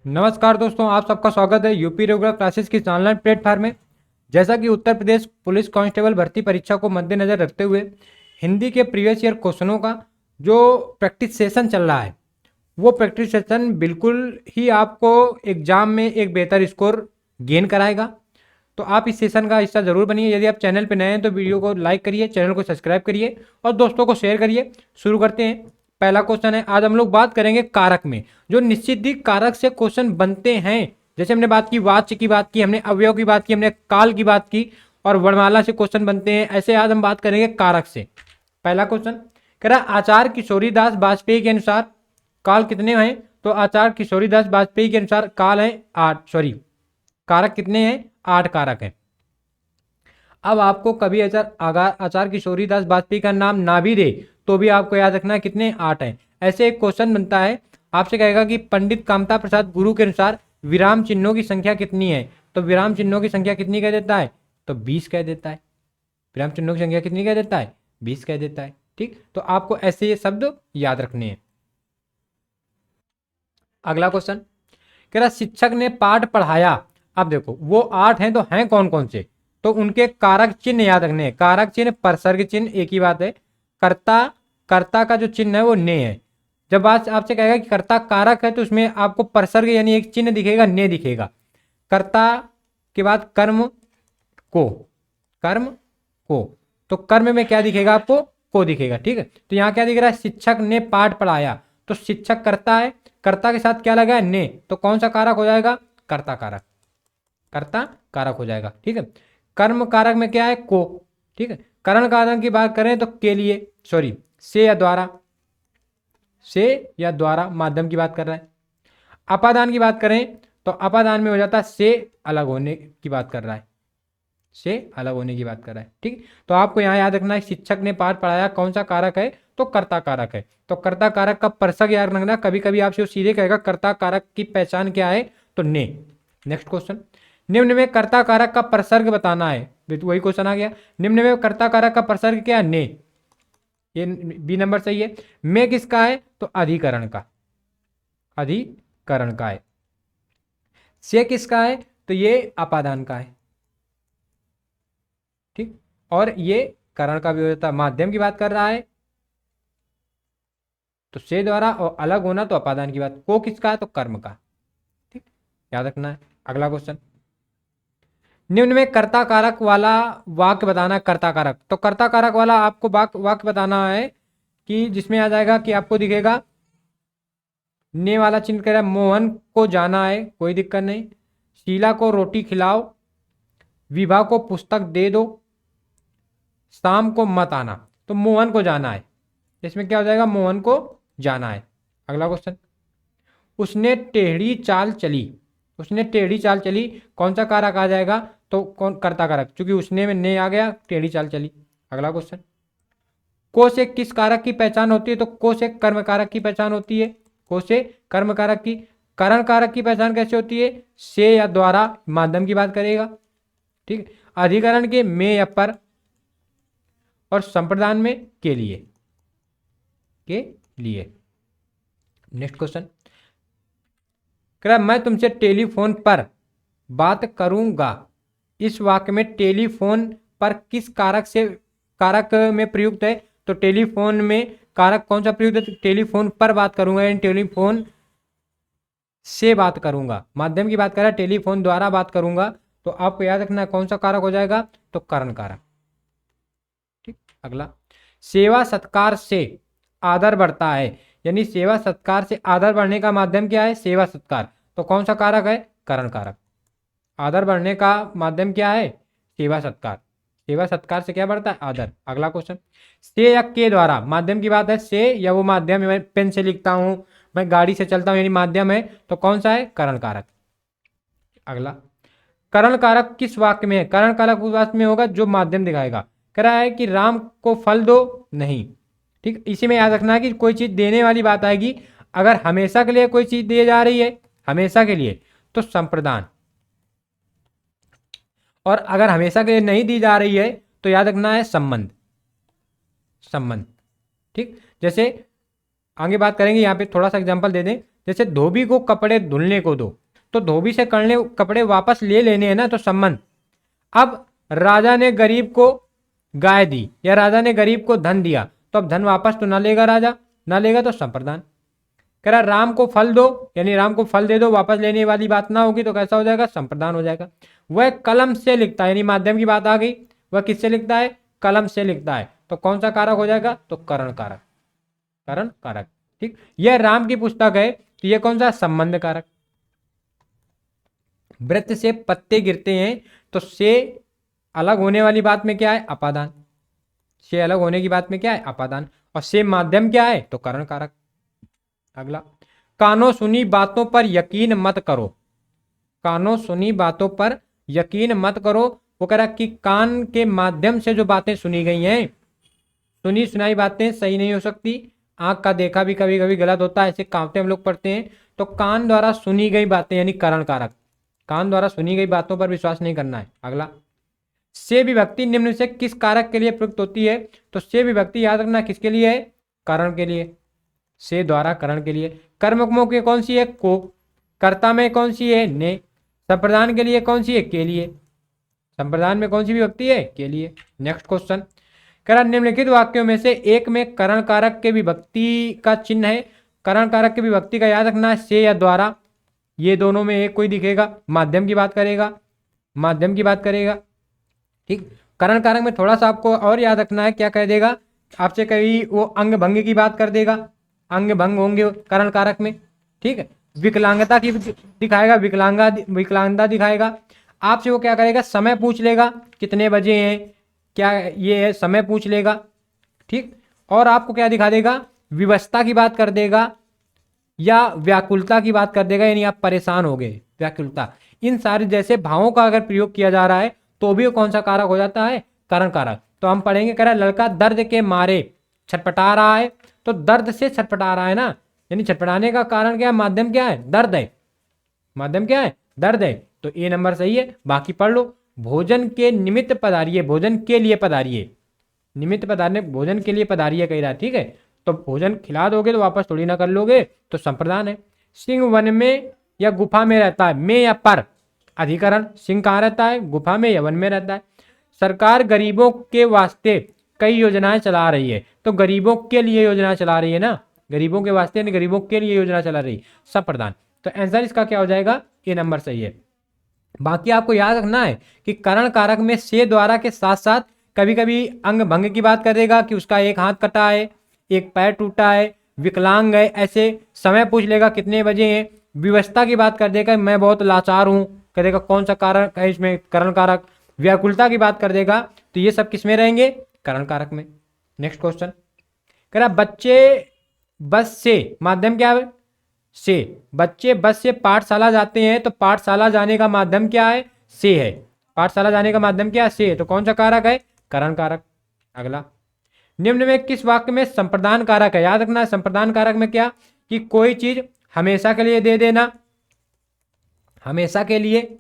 नमस्कार दोस्तों, आप सबका स्वागत है यूपी रेगुलर क्लासेस की ऑनलाइन प्लेटफॉर्म में। जैसा कि उत्तर प्रदेश पुलिस कांस्टेबल भर्ती परीक्षा को मद्देनजर रखते हुए हिंदी के प्रीवियस ईयर क्वेश्चनों का जो प्रैक्टिस सेशन चल रहा है, वो प्रैक्टिस सेशन बिल्कुल ही आपको एग्जाम में एक बेहतर स्कोर गेन कराएगा। तो आप इस सेशन का हिस्सा जरूर बनिए। यदि आप चैनल पर नए हैं तो वीडियो को लाइक करिए, चैनल को सब्सक्राइब करिए और दोस्तों को शेयर करिए। शुरू करते हैं। पहला क्वेश्चन है, आज हम लोग बात करेंगे कारक में। जो निश्चित ही कारक से क्वेश्चन बनते हैं, जैसे हमने बात की वाच्य की, बात की हमने अवयव की, बात की हमने काल की, बात की और वर्णमाला से क्वेश्चन बनते हैं, ऐसे आज हम बात करेंगे कारक से। पहला क्वेश्चन कह रहा, आचार्य किशोरीदास वाजपेयी के अनुसार काल कितने हैं? तो आचार्य किशोरीदास वाजपेयी के अनुसार काल है 8, सॉरी कारक कितने हैं? 8 कारक हैं। अब आपको कभी आचार्य किशोरीदास वाजपेयी का नाम ना भी दे तो भी आपको याद रखना है कितने? 8 हैं। ऐसे एक क्वेश्चन बनता है, आपसे कहेगा कि पंडित कामता प्रसाद गुरु के अनुसार विराम चिन्हों की संख्या कितनी है? तो विराम चिन्हों की संख्या कितनी कह देता है? तो 20 कह देता है। विराम चिन्हों की संख्या कितनी कह देता है? 20 कह देता है। ठीक, तो आपको ऐसे ये शब्द याद रखने हैं। अगला क्वेश्चन कह रहा, शिक्षक ने पाठ पढ़ाया। अब देखो वो 8 हैं, तो हैं कौन कौन से? तो उनके कारक चिन्ह याद रखने हैं। कारक चिन्ह, परसर्ग चिन्ह एक ही बात है। कर्ता, कर्ता का जो चिन्ह है वो ने है। जब आज आपसे कहेगा कि कर्ता कारक है तो उसमें आपको परसर्ग यानी एक चिन्ह दिखेगा, ने दिखेगा। कर्ता के बाद कर्म को, कर्म को, तो कर्म में क्या दिखेगा आपको? को दिखेगा। ठीक है, तो यहाँ क्या दिख रहा है? शिक्षक ने पाठ पढ़ाया, तो शिक्षक कर्ता है, कर्ता के साथ क्या लगा है? ने, तो कौन सा कारक हो जाएगा? कर्ता कारक, कर्ता कारक हो जाएगा। ठीक है, कर्म कारक में क्या है? को। ठीक है, करण कारक की बात करें तो के लिए, सॉरी से या द्वारा, से या द्वारा माध्यम की बात कर रहा है। अपादान की बात करें तो अपादान में हो जाता है से अलग होने की बात कर रहा है, से अलग होने की बात कर रहा है। ठीक, तो आपको यहाँ याद रखना है शिक्षक ने पाठ पढ़ाया कौन सा कारक है? तो कर्ता कारक है। तो कर्ता कारक का परसक याद रखना। कभी कभी आपसे सीधे कहेगा कर्ता कारक की पहचान क्या है? तो ने। नेक्स्ट क्वेश्चन, निम्न में कर्ता कारक का परसर्ग बताना है। वही क्वेश्चन आ गया, निम्न में कर्ता कारक का परसर्ग क्या है? ने। ये बी नंबर सही है। में किसका है? तो अधिकरण का, अधिकरण का है। से किसका है? तो ये अपादान का है। ठीक, और ये करण का भी हो जाता है। माध्यम की बात कर रहा है तो से द्वारा, और अलग होना तो अपादान की बात। को किसका है? तो कर्म का। ठीक, याद रखना है। अगला क्वेश्चन, निम्न में कर्ता कारक वाला वाक्य बताना। कर्ता कारक, तो कर्ता कारक वाला आपको वाक्य बताना है कि जिसमें आ जाएगा कि आपको दिखेगा ने वाला चिन्ह कह रहा है, मोहन को जाना है, कोई दिक्कत नहीं। शीला को रोटी खिलाओ, विभा को पुस्तक दे दो, शाम को मत आना। तो मोहन को जाना है, इसमें क्या हो जाएगा? मोहन को जाना है। अगला क्वेश्चन, उसने टेढ़ी चाल चली। उसने टेढ़ी चाल चली, कौन सा कारक आ जाएगा? तो कौन? कर्ता कारक, क्योंकि उसने में ने आ गया, टेढ़ी चाल चली। अगला क्वेश्चन, को से किस कारक की पहचान होती है? तो को से कर्म कारक की पहचान होती है। को से कर्म कारक की। करण कारक की पहचान कैसे होती है? से या द्वारा, माध्यम की बात करेगा। ठीक, अधिकरण के में या पर, और संप्रदान में के लिए, के लिए। नेक्स्ट क्वेश्चन, कह मैं तुमसे टेलीफोन पर बात करूंगा। इस वाक्य में टेलीफोन पर किस कारक से, कारक में प्रयुक्त है? तो टेलीफोन में कारक कौन सा प्रयुक्त है? टेलीफोन पर बात करूंगा यानी टेलीफोन से बात करूंगा। माध्यम की बात कर रहा है, टेलीफोन द्वारा बात करूंगा, तो आपको याद रखना कौन सा कारक हो जाएगा? तो करण कारक। ठीक, अगला, सेवा सत्कार से आदर बढ़ता है, यानी सेवा सत्कार से आदर बढ़ने का माध्यम क्या है? सेवा सत्कार, तो कौन सा कारक है? करण कारक। आदर बढ़ने का माध्यम क्या है? सेवा सत्कार। सेवा सत्कार से क्या बढ़ता है? आदर। अगला क्वेश्चन, से या के द्वारा, माध्यम की बात है। से या वो माध्यम, मैं पेन से लिखता हूं, मैं गाड़ी से चलता हूं, यानी माध्यम है, तो कौन सा है? करण कारक। अगला, करण कारक किस वाक्य में है? करण कारक उस वाक्य में होगा जो माध्यम दिखाएगा। कह रहा है कि राम को फल दो, नहीं। ठीक, इसी में याद रखना है कि कोई चीज देने वाली बात आएगी। अगर हमेशा के लिए कोई चीज दी जा रही है, हमेशा के लिए, तो संप्रदान। और अगर हमेशा के लिए नहीं दी जा रही है तो याद रखना है संबंध, संबंध। ठीक, जैसे आगे बात करेंगे, यहाँ पे थोड़ा सा एग्जांपल दे दें। जैसे धोबी को कपड़े धुलने को दो, तो धोबी से करने कपड़े वापस ले लेने हैं ना, तो संबंध। अब राजा ने गरीब को गाय दी या राजा ने गरीब को धन दिया, तो अब धन वापस तो ना लेगा राजा, ना लेगा तो संप्रदान। कह रहा राम को फल दो, यानी राम को फल दे दो, वापस लेने वाली बात ना होगी, तो कैसा हो जाएगा, संप्रदान हो जाएगा। वह कलम से लिखता है, यानी माध्यम की बात आ गई, वह किससे लिखता है, कलम से लिखता है, तो कौन सा कारक हो जाएगा, तो करण कारक, करण कारक। ठीक, यह राम की पुस्तक है, तो यह कौन सा, संबंध कारक। वृत्त से पत्ते गिरते हैं, तो से अलग होने वाली बात में क्या है, अपादान। से अलग होने की बात में क्या है, अपादान। और से माध्यम क्या है, तो करण कारक। अगला, कानों सुनी बातों पर यकीन मत करो। कानों सुनी बातों पर यकीन मत करो। वो कह रहा कि कान के माध्यम से जो बातें सुनी गई हैं, सुनी सुनाई बातें सही नहीं हो सकती, आंख का देखा भी कभी कभी गलत होता है, ऐसे कांवते हम लोग पढ़ते हैं। तो कान द्वारा सुनी गई बातें यानी करण कारक, कान द्वारा सुनी गई बातों पर विश्वास नहीं करना है। अगला, से विभक्ति निम्न से किस कारक के लिए प्रयुक्त होती है, तो से विभक्ति याद रखना किसके लिए है, करण के लिए, से द्वारा करण के लिए। कर्मकों के कौन सी है, को। कर्ता में कौन सी है, ने। संप्रदान के लिए कौन सी है, के लिए। संप्रदान में कौन सी विभक्ति है, के लिए। नेक्स्ट क्वेश्चन, करण निम्नलिखित वाक्यों में से एक में करण कारक के विभक्ति का चिन्ह है। करण कारक के विभक्ति का याद रखना है, से या द्वारा, ये दोनों में एक कोई दिखेगा, माध्यम की बात करेगा, माध्यम की बात करेगा। ठीक, करण कारक में थोड़ा सा आपको और याद रखना है, क्या कह देगा आपसे, कभी वो अंग भंग की बात कर देगा, अंग भंग होंगे करण कारक में। ठीक है, विकलांगता की दिखाएगा, विकलांगता दिखाएगा। आपसे वो क्या करेगा, समय पूछ लेगा, कितने बजे हैं, क्या ये है, समय पूछ लेगा। ठीक, और आपको क्या दिखा देगा, विवशता की बात कर देगा या व्याकुलता की बात कर देगा, यानी आप परेशान हो गए, व्याकुलता। इन सारे जैसे भावों का अगर प्रयोग किया जा रहा है, तो भी कौन सा कारक हो जाता है, करण कारक। तो हम पढ़ेंगे, कह रहा लड़का दर्द के मारे छटपटा रहा है, तो दर्द से छटपटा रहा है ना, यानी छटपटाने का कारण क्या है, माध्यम क्या है, दर्द है, माध्यम क्या है, दर्द है, तो ए नंबर सही है। बाकी पढ़ लो, भोजन के निमित्त पधारिये, भोजन के लिए पधारिये, निमित्त पधारने, भोजन के लिए पधारिये कह रहा है। ठीक है, तो भोजन खिला दोगे तो वापस थोड़ी ना कर लोगे, तो संप्रदान है। सिंह वन में या गुफा में रहता है, में या पर, अधिकरण। सिंह कहाँ रहता है, गुफा में या वन में रहता है। सरकार गरीबों के वास्ते कई योजनाएं चला रही है, तो गरीबों के लिए योजना चला रही है ना, गरीबों के वास्ते यानी गरीबों के लिए योजना चला रही है, संप्रदान। तो आंसर इसका क्या हो जाएगा, ए नंबर सही है। बाकी आपको याद रखना है कि करण कारक में से द्वारा के साथ साथ कभी कभी अंग भंग की बात करेगा कि उसका एक हाथ कटा है, एक पैर टूटा है, विकलांग है, ऐसे समय पूछ लेगा कितने बजे हैं। विवशता की बात कर देगा, मैं बहुत लाचार हूँ, करेगा कौन सा कारक है इसमें, करण कारक। व्याकुलता की बात कर देगा, तो ये सब किस में रहेंगे, करण कारक में। नेक्स्ट क्वेश्चन, कह रहा बच्चे बस से, माध्यम क्या है, से। बच्चे बस से पाठशाला जाते हैं, तो पाठशाला जाने का माध्यम क्या है, से है। पाठशाला जाने का माध्यम क्या है, से है, तो कौन सा कारक है, करण कारक। अगला, निम्न में किस वाक्य में संप्रदान कारक है, याद रखना संप्रदान कारक में क्या, कि कोई चीज हमेशा के लिए दे देना, हमेशा के लिए।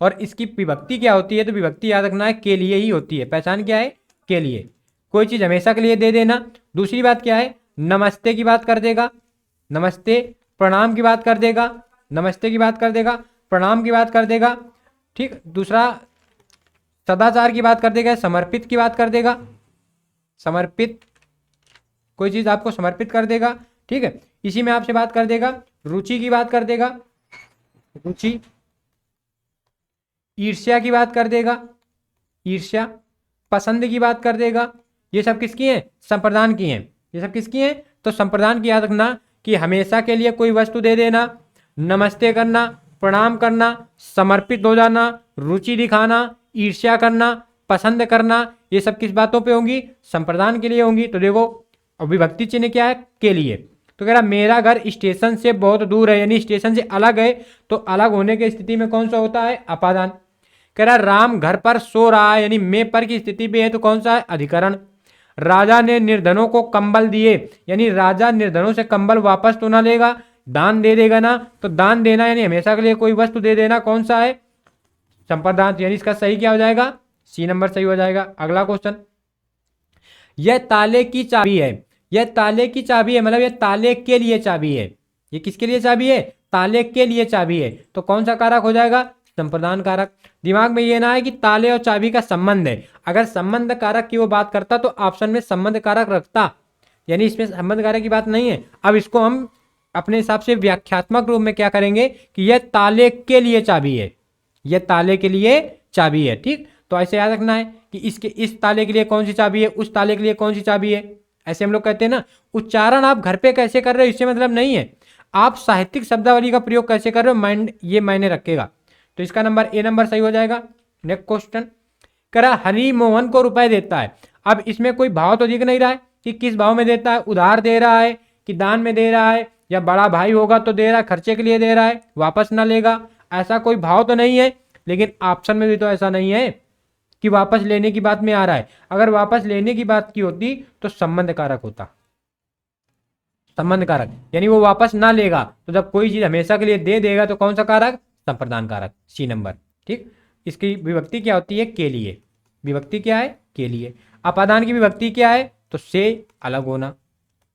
और इसकी विभक्ति क्या होती है, तो विभक्ति याद रखना है, के लिए ही होती है, पहचान क्या है, के लिए। कोई चीज हमेशा के लिए दे देना। दूसरी बात क्या है, नमस्ते की बात कर देगा, नमस्ते। प्रणाम की बात कर देगा, नमस्ते की बात कर देगा, प्रणाम की बात कर देगा। ठीक, दूसरा सदाचार की बात कर देगा, समर्पित की बात कर देगा, समर्पित, कोई चीज आपको समर्पित कर देगा। ठीक है, इसी में आपसे बात कर देगा, रुचि की बात कर देगा, रुचि। ईर्ष्या की बात कर देगा, ईर्ष्या। पसंद की बात कर देगा। ये सब किसकी हैं, संप्रदान की हैं, ये सब किसकी हैं, तो संप्रदान की याद रखना कि हमेशा के लिए कोई वस्तु दे देना, नमस्ते करना, प्रणाम करना, समर्पित हो जाना, रुचि दिखाना, ईर्ष्या करना, पसंद करना, ये सब किस बातों पे होंगी, संप्रदान के लिए होंगी। तो देखो विभक्ति चिन्ह क्या है, के लिए। तो कह रहा मेरा घर स्टेशन से बहुत दूर है, यानी स्टेशन से अलग है, तो अलग होने की स्थिति में कौन सा होता है, अपादान। कह रहा राम घर पर सो रहा है, यानी में पर की स्थिति पे है, तो कौन सा है, अधिकरण। राजा ने निर्धनों को कंबल दिए, यानी राजा निर्धनों से कंबल वापस तो ना लेगा, दान दे देगा ना, तो दान देना यानी हमेशा के लिए कोई वस्तु दे देना, कौन सा है, संप्रदान। यानी इसका सही क्या हो जाएगा, सी नंबर सही हो जाएगा। अगला क्वेश्चन, यह ताले की चाबी है, यह ताले की चाबी है, मतलब यह ताले के लिए चाबी है, ये किसके लिए चाबी है? ताले के लिए चाबी है। तो कौन सा कारक हो जाएगा? संप्रदान कारक। दिमाग में ये ना है कि ताले और चाबी का संबंध है, अगर संबंध कारक की वो बात करता तो ऑप्शन में संबंध कारक रखता, यानी इसमें संबंध कारक की बात नहीं है। अब इसको हम अपने हिसाब से व्याख्यात्मक रूप में क्या करेंगे कि यह ताले के लिए चाबी है, यह ताले के लिए चाबी है। ठीक, तो ऐसे याद रखना है कि इसके इस ताले के लिए कौन सी चाबी है, उस ताले के लिए कौन सी चाबी है, ऐसे हम लोग कहते हैं ना। उच्चारण आप घर पे कैसे कर रहे हो इससे मतलब नहीं है, आप साहित्यिक शब्दावली का प्रयोग कैसे कर रहे हो माइंड ये मायने रखेगा। तो इसका नंबर ए नंबर सही हो जाएगा। नेक्स्ट क्वेश्चन करा, हरि मोहन को रुपए देता है। अब इसमें कोई भाव तो दिख नहीं रहा है कि किस भाव में देता है, उधार दे रहा है कि दान में दे रहा है, या बड़ा भाई होगा तो दे रहा है, खर्चे के लिए दे रहा है, वापस ना लेगा, ऐसा कोई भाव तो नहीं है। लेकिन ऑप्शन में भी तो ऐसा नहीं है कि वापस लेने की बात में आ रहा है। अगर वापस लेने की बात की होती तो संबंध कारक होता, संबंध कारक, यानी वो वापस ना लेगा। तो जब कोई चीज हमेशा के लिए दे देगा तो कौन सा कारक? संप्रदान कारक, सी नंबर। ठीक, इसकी विभक्ति क्या होती है? के लिए। विभक्ति क्या है? के लिए। अपादान की विभक्ति क्या है? तो से अलग होना,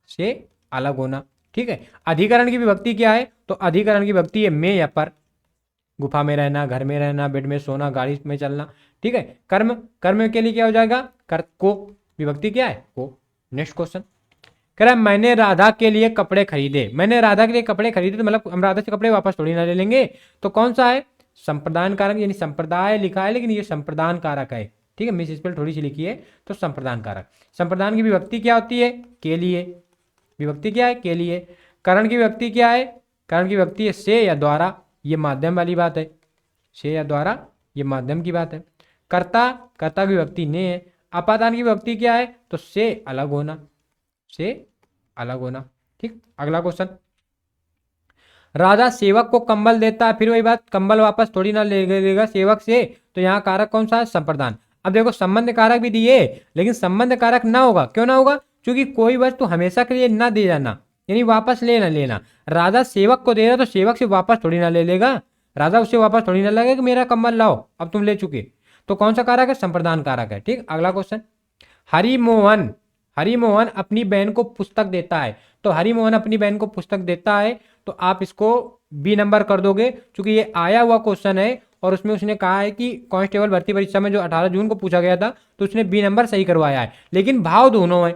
से अलग होना। ठीक है, अधिकरण की विभक्ति क्या है? तो अधिकरण की विभक्ति है में या पर, गुफा में रहना, घर में रहना, बेड में सोना, गाड़ी में चलना। ठीक है, कर्म, कर्म के लिए क्या हो जाएगा? कर को, विभक्ति क्या है? को। नेक्स्ट क्वेश्चन कह रहा है मैंने राधा के लिए कपड़े खरीदे। मैंने राधा के लिए कपड़े खरीदे तो मतलब हम राधा से कपड़े वापस थोड़ी ना ले लेंगे। तो कौन सा है? संप्रदान कारक, यानी संप्रदाय लिखा है लेकिन ये संप्रदान कारक है। ठीक है, मिस स्पेल थोड़ी सी लिखी है तो संप्रदान कारक। संप्रदान की विभक्ति क्या होती है? के लिए। विभक्ति क्या है? के लिए। करण की विभक्ति क्या है? करण की विभक्ति है से या द्वारा, ये माध्यम वाली बात है, से या द्वारा ये माध्यम की बात है। कर्ता, कर्ता की विभक्ति ने है। अपादान की विभक्ति क्या है? तो से अलग होना, से अलग होना। ठीक, अगला क्वेश्चन, राजा सेवक को कंबल देता है। फिर वही बात, कंबल वापस थोड़ी ना लेगा सेवक से, तो यहाँ कारक कौन सा है? संप्रदान। अब देखो संबंध कारक भी दिए लेकिन संबंध कारक ना होगा, क्यों ना होगा? क्योंकि कोई वस्तु हमेशा के लिए ना दे जाना, यानी वापस ले ना लेना। राजा सेवक को दे रहा तो सेवक से वापस थोड़ी ना ले लेगा, राजा उससे वापस थोड़ी ना लगेगा कि मेरा कंबल लाओ अब तुम ले चुके। तो कौन सा कारक है? संप्रदान कारक है। ठीक, अगला क्वेश्चन, हरिमोहन, हरिमोहन अपनी बहन को पुस्तक देता है। तो हरिमोहन अपनी बहन को पुस्तक देता है तो आप इसको बी नंबर कर दोगे, क्योंकि ये आया हुआ क्वेश्चन है और उसमें उसने कहा है कि कांस्टेबल भर्ती परीक्षा में जो 18 जून को पूछा गया था तो उसने बी नंबर सही करवाया है। लेकिन भाव दोनों है,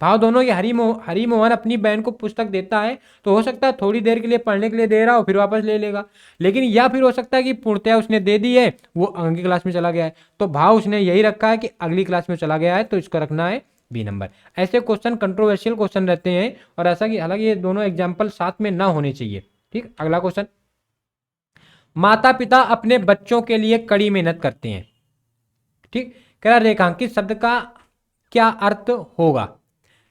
भाव दोनों, ये हरिमोहन अपनी बहन को पुस्तक देता है तो हो सकता है थोड़ी देर के लिए पढ़ने के लिए दे रहा हो फिर वापस ले लेगा, लेकिन या फिर हो सकता है कि पूर्णतया उसने दे दी है, वो अगली क्लास में चला गया है, तो भाव उसने यही रखा है कि अगली क्लास में चला गया है, तो इसको रखना है बी नंबर। ऐसे क्वेश्चन कंट्रोवर्शियल क्वेश्चन रहते हैं और ऐसा कि हालांकि ये दोनों एग्जाम्पल साथ में ना होने चाहिए। ठीक, अगला क्वेश्चन, माता पिता अपने बच्चों के लिए कड़ी मेहनत करते हैं। ठीक, कह रहा रेखांकित शब्द का क्या अर्थ होगा?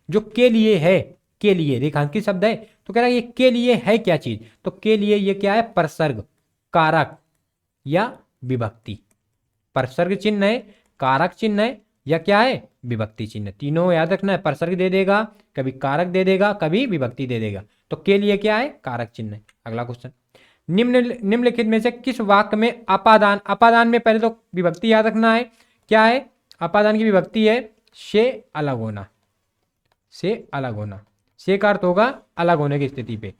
जो के लिए है, के लिए रेखांकित शब्द है तो कह रहा है ये के लिए है क्या चीज? तो के लिए ये क्या है? परसर्ग, कारक या विभक्ति। परसर्ग चिन्ह है, कारक चिन्ह है या क्या है? विभक्ति चिन्ह। तीनों याद रखना है, परसर्ग दे देगा, कभी कारक दे देगा, कभी विभक्ति दे देगा। तो के लिए क्या है? कारक चिन्ह है। अगला क्वेश्चन, निम्नलिखित में से किस वाक्य में अपादान, अपादान में पहले तो विभक्ति याद रखना है, क्या है? अपादान की विभक्ति है से अलग होना, से अलग होना, से का अर्थ होगा अलग होने की स्थिति पे।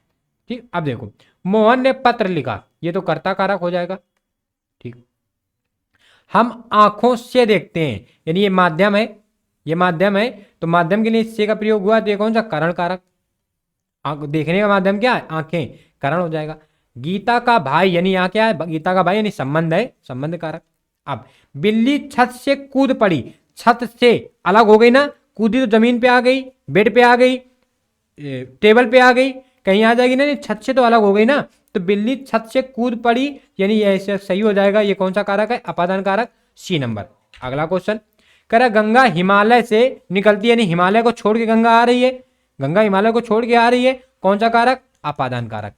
ठीक, अब देखो मोहन ने पत्र लिखा, ये तो कर्ता कारक हो जाएगा। ठीक, हम आंखों से देखते हैं, यानी ये माध्यम है, ये माध्यम है तो माध्यम के लिए से का प्रयोग हुआ तो ये कौन सा? करण कारक। देखने का माध्यम क्या है? आंखें, करण हो जाएगा। गीता का भाई, यानी यहाँ क्या है? गीता का भाई यानी संबंध है, संबंध कारक। अब बिल्ली छत से कूद पड़ी, छत से अलग हो गई ना, कूदी तो जमीन पे आ गई, बेड पे आ गई, टेबल पे आ गई, कहीं आ जाएगी ना, छत से तो अलग हो गई ना। तो बिल्ली छत से कूद पड़ी, यानी ये ऐसे सही हो जाएगा। ये कौन सा कारक है? अपादान कारक, सी नंबर। अगला क्वेश्चन कह रहा गंगा हिमालय से निकलती है, यानी हिमालय को छोड़ के गंगा आ रही है, गंगा हिमालय को छोड़ के आ रही है, कौन सा कारक? अपादान कारक।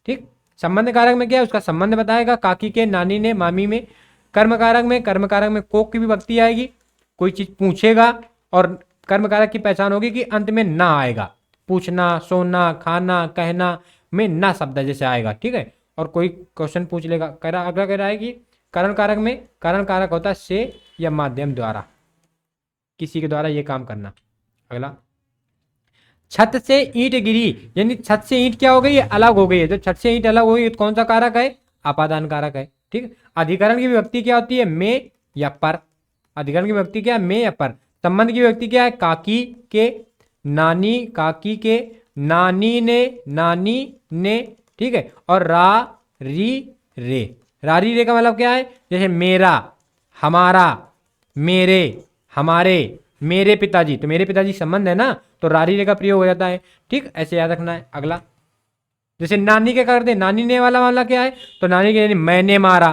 ठीक, संबंध कारक में क्या है? उसका संबंध बताएगा, काकी के, नानी ने, मामी में। कर्म कारक में, कर्म कारक में कोक की विभक्ति आएगी, कोई चीज पूछेगा और कर्म कारक की पहचान होगी कि अंत में ना आएगा, पूछना, सोना, खाना, कहना में ना शब्द जैसे आएगा। ठीक है, और कोई क्वेश्चन पूछ लेगा। अगला कह रहा है कि करण कारक में, करण कारक होता है से या माध्यम द्वारा, किसी के द्वारा ये काम करना। अगला, छत से ईंट गिरी, यानी छत से ईंट क्या हो गई है, अलग हो गई है। जो छत से ईंट अलग हो गई है तो कौन सा कारक है, अपादान कारक है। ठीक, अधिकरण की विभक्ति क्या होती है, में या पर। अधिकरण की विभक्ति क्या है, में या पर। संबंध की विभक्ति क्या है, काकी के, नानी काकी के, नानी ने, ठीक है। और रा री रे, रारी रे का मतलब क्या है, जैसे मेरा, हमारा, मेरे, हमारे, मेरे पिताजी, तो मेरे पिताजी संबंध है ना, तो रारी रे का प्रयोग हो जाता है। ठीक, ऐसे याद रखना है। अगला जैसे नानी के कर दे, नानी ने वाला मामला क्या है, तो नानी के यानी मैंने मारा,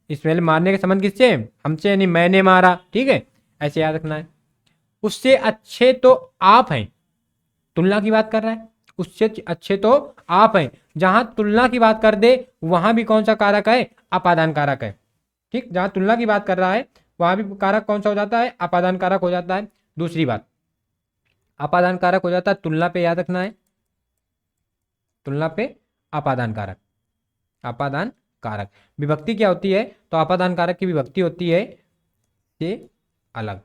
इसमें मारने के संबंध किससे, हमसे, यानी मैंने मारा। ठीक है, ऐसे याद रखना है। उससे अच्छे तो आप हैं, तुलना की बात कर रहा है, उससे अच्छे तो आप हैं। जहां तुलना की बात कर दे वहां भी कौन सा कारक है, अपादान कारक है। ठीक, जहां तुलना की बात कर रहा है वहां भी कारक कौन सा हो जाता है, अपादान कारक हो जाता है। दूसरी बात, अपादान कारक हो जाता है तुलना पे, याद रखना है, तुलना पे अपादान कारक। अपादान कारक विभक्ति क्या होती है, तो अपादान कारक की विभक्ति होती है से अलग,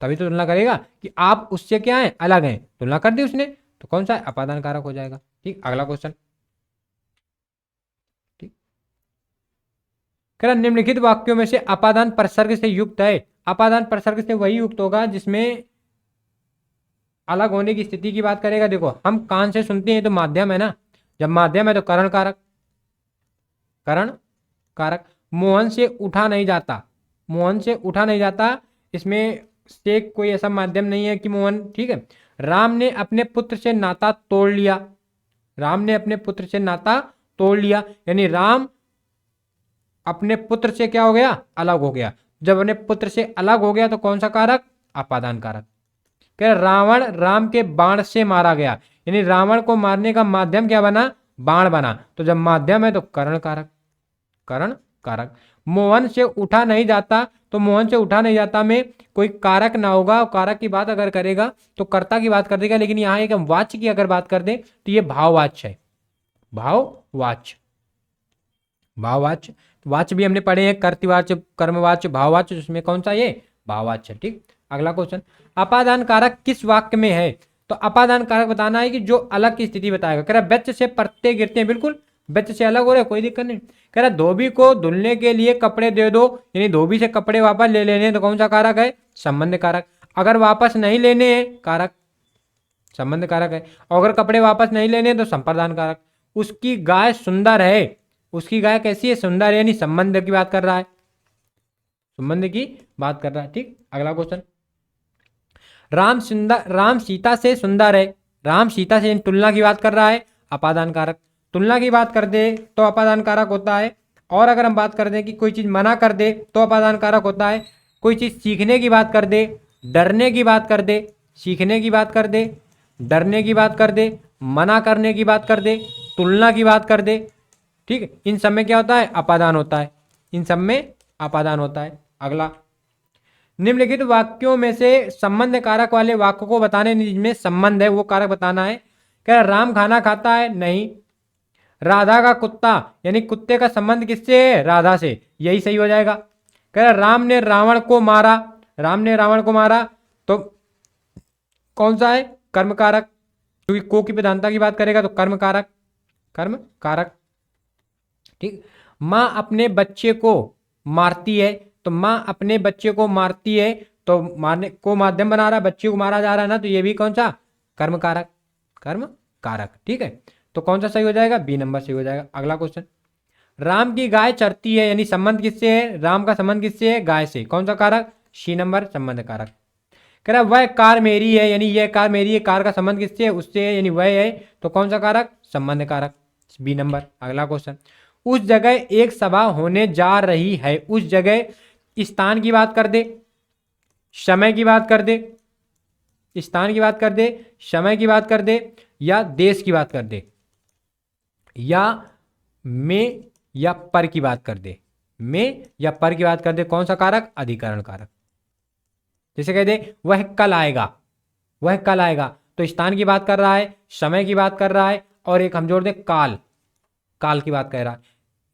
तभी तो तुलना करेगा कि आप उससे क्या है, अलग हैं। तुलना कर दी उसने तो कौन सा है, अपादान कारक हो जाएगा। ठीक, अगला क्वेश्चन। ठीक, कह रहा निम्नलिखित वाक्यों में से अपादान प्रसर्ग से युक्त है। अपादान प्रसर्ग से वही युक्त होगा जिसमें अलग होने की स्थिति की बात करेगा। देखो हम कान से सुनते हैं तो माध्यम है ना, जब माध्यम है तो करण कारक, करण कारक। मोहन से उठा नहीं जाता, मोहन से उठा नहीं जाता, इसमें से कोई ऐसा माध्यम नहीं है कि मोहन, ठीक है। राम ने अपने पुत्र से नाता तोड़ लिया, राम ने अपने पुत्र से नाता तोड़ लिया, यानी राम अपने पुत्र से क्या हो गया, अलग हो गया। जब अपने पुत्र से अलग हो गया तो कौन सा कारक, अपादान कारक। कह रावण राम के बाण से मारा गया, यानी रावण को मारने का माध्यम क्या बना, बाण बना, तो जब माध्यम है तो करण कारक, करण कारक। मोहन से उठा नहीं जाता, तो मोहन से उठा नहीं जाता में कोई कारक ना होगा, कारक की बात अगर करेगा तो कर्ता की बात कर देगा, लेकिन यहां एक हम वाच्य की अगर बात कर दे तो ये भाववाच्य है, भाववाच्य, भाववाच्य। वाच्य भी हमने पढ़े हैं, कर्तवाच्य, कर्मवाच्य, भाववाच्य, जिसमें कौन सा ये, भाववाच्य। ठीक, अगला क्वेश्चन, अपादान कारक किस वाक्य में है, तो अपादान कारक बताना है कि जो अलग की स्थिति बताएगा। कह रहा व्यक्ष से पत्ते गिरते हैं, बिल्कुल व्यक्ष से अलग हो रहे, कोई दिक्कत नहीं। कह रहा धोबी को धुलने के लिए कपड़े दे दो, यानी धोबी से कपड़े वापस ले लेने, तो कौन सा कारक है, संबंध कारक। अगर वापस नहीं लेने हैं, कारक, संबंध कारक है। और अगर कपड़े वापस नहीं लेने तो संप्रदान कारक। उसकी गाय सुंदर है, उसकी गाय कैसी है, सुंदर है, यानी संबंध की बात कर रहा है, संबंध की बात कर रहा है। ठीक, अगला क्वेश्चन, राम सुंदर, राम सीता से सुंदर है, राम सीता से तुलना की बात कर रहा है, अपादान कारक। तुलना की बात कर दे तो अपादान कारक होता है। और अगर हम बात कर दें कि कोई चीज मना कर दे तो अपादान कारक होता है। कोई चीज सीखने की बात कर दे, डरने की बात कर दे, सीखने की बात कर दे, डरने की बात कर दे, मना करने की बात कर दे, तुलना की बात कर दे, ठीक है, इन सब में क्या होता है, अपादान होता है, इन सब में अपादान होता है। अगला, निम्नलिखित वाक्यों में से संबंध कारक वाले वाक्य को बताने, जिसमें संबंध है वो कारक बताना है। कह रहा राम खाना खाता है, नहीं। राधा का कुत्ता, यानी कुत्ते का संबंध किससे है, राधा से, यही सही हो जाएगा। कह रहा राम ने रावण को मारा, राम ने रावण को मारा, तो कौन सा है, कर्म कारक, क्योंकि को की प्रधानता की बात करेगा तो कर्म कारक, कर्म कारक। ठीक, माँ अपने बच्चे को मारती है, तो माँ अपने बच्चे को मारती है, तो मारने को माध्यम बना रहा है, बच्चे को मारा जा रहा है ना, तो ये भी कौन सा, कर्म कारक, कर्म कारक। ठीक है, तो कौन सा सही हो जाएगा, बी नंबर सही हो जाएगा। अगला क्वेश्चन, राम की गाय चरती है, यानी संबंध किससे है, राम का संबंध किससे है, गाय से, कौन सा कारक, सी नंबर संबंध कारक। कह रहा वह कार मेरी है, यानी यह कार मेरी है, कार का संबंध किससे है, उससे है, यानी वह है, तो कौन सा कारक, संबंध कारक, बी नंबर। अगला क्वेश्चन, उस जगह एक सभा होने जा रही है, उस जगह स्थान की बात कर दे, समय की बात कर दे, स्थान की बात कर दे, समय की बात कर दे, या देश की बात कर दे, या में या पर की बात कर दे, में या पर की बात कर दे, कौन सा कारक, अधिकरण कारक। जैसे कह दे वह कल आएगा, वह कल आएगा, तो स्थान की बात कर रहा है, समय की बात कर रहा है, और एक हम जोड़ दे काल, काल की बात कर रहा है।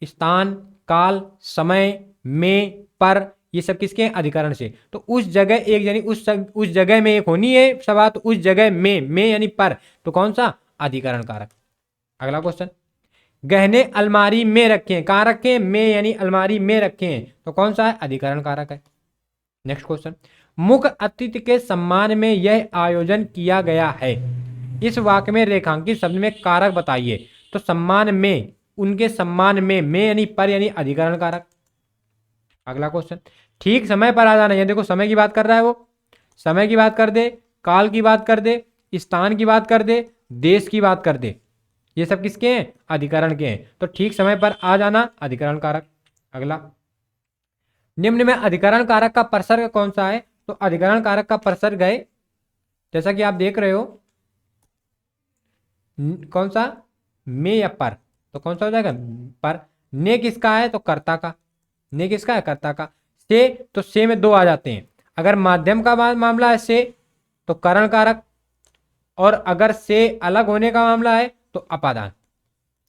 स्थान, काल, समय, में, पर, ये सब किसके हैं? अधिकरण से। तो उस जगह एक यानी उस जगह में एक होनी है सभा, तो उस जगह में यानी पर, तो कौन सा? अधिकरण कारक। अगला क्वेश्चन, गहने अलमारी में रखे हैं, कहाँ रखे हैं? में यानी अलमारी में रखे हैं, तो कौन सा है? अधिकरण कारक है। नेक्स्ट क्वेश्चन, मुख्य अतिथि के सम्मान में यह आयोजन किया गया है, इस वाक्य में रेखांकित शब्द में कारक बताइए। तो सम्मान में, उनके सम्मान में यानी पर यानी अधिकरण कारक। अगला क्वेश्चन, ठीक समय पर आ जाना है, देखो समय की बात कर रहा है वो, समय की बात कर दे, काल की बात कर दे, स्थान की बात कर दे, देश की बात कर दे, ये सब किसके हैं? अधिकरण के हैं। तो ठीक समय पर आ जाना अधिकरण कारक। अगला, निम्न में अधिकरण कारक का प्रसर्ग कौन सा है? तो अधिकरण कारक का प्रसर्ग है, जैसा कि आप देख रहे हो, कौन सा? में या पर, तो कौन सा हो जाएगा? पर। ने किसका है? तो कर्ता का। ने किसका है? कर्ता का। से, तो से में दो आ जाते हैं। अगर माध्यम का मामला है से, तो करण कारक, और अगर से अलग होने का मामला है तो अपादान।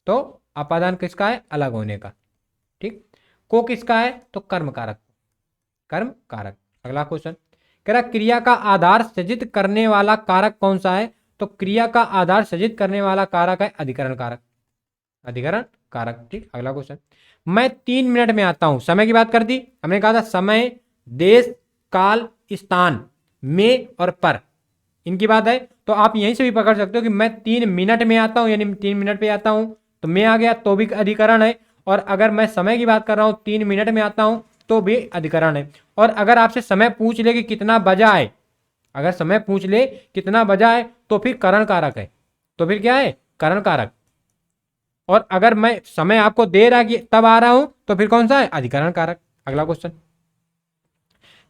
तो अपादान किसका है? अलग होने का। ठीक। को किसका है? तो कर्म कारक, कर्म कारक। अगला क्वेश्चन, कह रहा क्रिया का आधार सृजित करने वाला कारक कौन सा है? तो क्रिया का आधार सृजित करने वाला कारक है अधिकरण कारक, अधिकरण कारक। ठीक। अगला क्वेश्चन, मैं 3 मिनट में आता हूं, समय की बात कर दी हमने, कहा था समय, देश, काल, स्थान, में और पर, इनकी बात है। तो आप यहीं से भी पकड़ सकते हो कि मैं 3 मिनट में आता हूं, यानी 3 मिनट पे आता हूं, तो मैं आ गया तो भी अधिकरण है। और अगर मैं समय की बात कर रहा हूं, 3 मिनट में आता हूं, तो भी अधिकरण है। और अगर आपसे समय पूछ ले कि कितना बजा है, अगर समय पूछ ले कितना बजा है, तो फिर करण कारक है, तो फिर क्या है? करण कारक। और अगर मैं समय आपको दे रहा कि तब आ रहा हूं, तो फिर कौन सा है? अधिकरण कारक। अगला क्वेश्चन,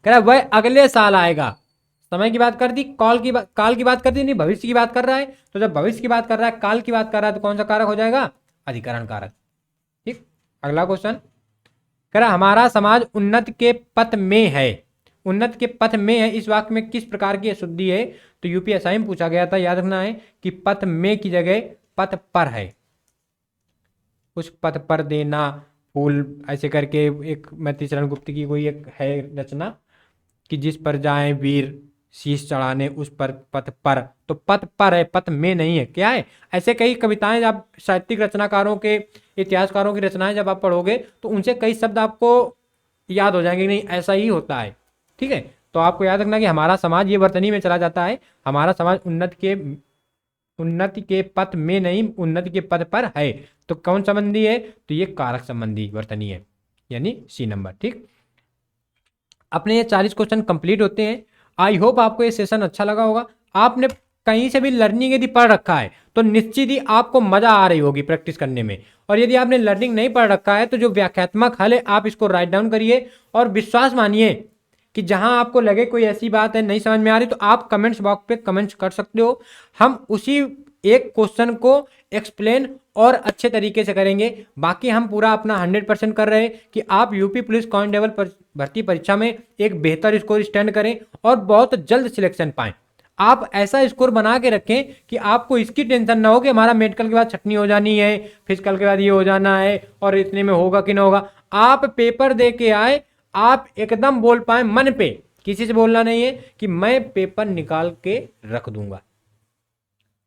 कह रहा वह अगले साल आएगा, समय की बात कर दी, काल की बात कर दी, नहीं भविष्य की बात कर रहा है। तो जब भविष्य की बात कर रहा है, काल की बात कर रहा है, तो कौन सा कारक हो जाएगा? अधिकरण कारक। ठीक। अगला क्वेश्चन, कह रहा हमारा समाज उन्नति के पथ में है, उन्नति के पथ में है, इस वाक्य में किस प्रकार की अशुद्धि है? तो यूपीएसआई में पूछा गया था, याद रखना है कि पथ में की जगह पथ पर है। उस पथ पर देना फूल, ऐसे करके एक मैथिलीचरण गुप्त की कोई एक है रचना, कि जिस पर जाए वीर शीश चढ़ाने, उस पर पथ पर, तो पथ पर है, पथ में नहीं है। क्या है? ऐसे कई कविताएं जब साहित्यिक रचनाकारों के, इतिहासकारों की रचनाएं जब आप पढ़ोगे, तो उनसे कई शब्द आपको याद हो जाएंगे, नहीं ऐसा ही होता है। ठीक है। तो आपको याद रखना कि हमारा समाज, ये वर्तनी में चला जाता है, हमारा समाज उन्नति के पथ में नहीं, उन्नति के पथ पर है। तो कौन संबंधी है? तो ये कारक संबंधी वर्तनी है, यानी सी नंबर। ठीक। अपने ये 40 क्वेश्चन कंप्लीट होते हैं। आई होप आपको ये सेशन अच्छा लगा होगा। आपने कहीं से भी लर्निंग यदि पढ़ रखा है, तो निश्चित ही आपको मजा आ रही होगी प्रैक्टिस करने में। और यदि आपने लर्निंग नहीं पढ़ रखा है, तो जो व्याख्यात्मक हल है आप इसको राइट डाउन करिए, और विश्वास मानिए कि जहां आपको लगे कोई ऐसी बात है नहीं समझ में आ रही, तो आप कमेंट्स बॉक्स पे कमेंट्स कर सकते हो। हम उसी एक क्वेश्चन को एक्सप्लेन और अच्छे तरीके से करेंगे। बाकी हम पूरा अपना 100% कर रहे हैं कि आप यूपी पुलिस कांस्टेबल भर्ती परीक्षा में एक बेहतर स्कोर स्टैंड करें और बहुत जल्द सिलेक्शन पाएं। आप ऐसा स्कोर बना के रखें कि आपको इसकी टेंशन ना हो कि हमारा मेडिकल के बाद छटनी हो जानी है, फिजिकल के बाद ये हो जाना है, और इतने में होगा कि ना होगा। आप पेपर दे के आए, आप एकदम बोल पाए मन पे, किसी से बोलना नहीं है कि मैं पेपर निकाल के रख दूंगा।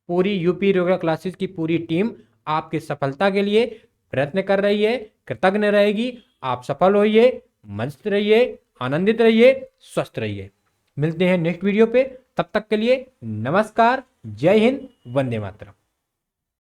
पूरी यूपी रेगुलर क्लासेस की पूरी टीम आपकी सफलता के लिए प्रयत्न कर रही है, कृतज्ञ रहेगी। आप सफल होइए, मस्त रहिए, आनंदित रहिए, स्वस्थ रहिए। मिलते हैं नेक्स्ट वीडियो पे, तब तक के लिए नमस्कार, जय हिंद, वंदे मातरम।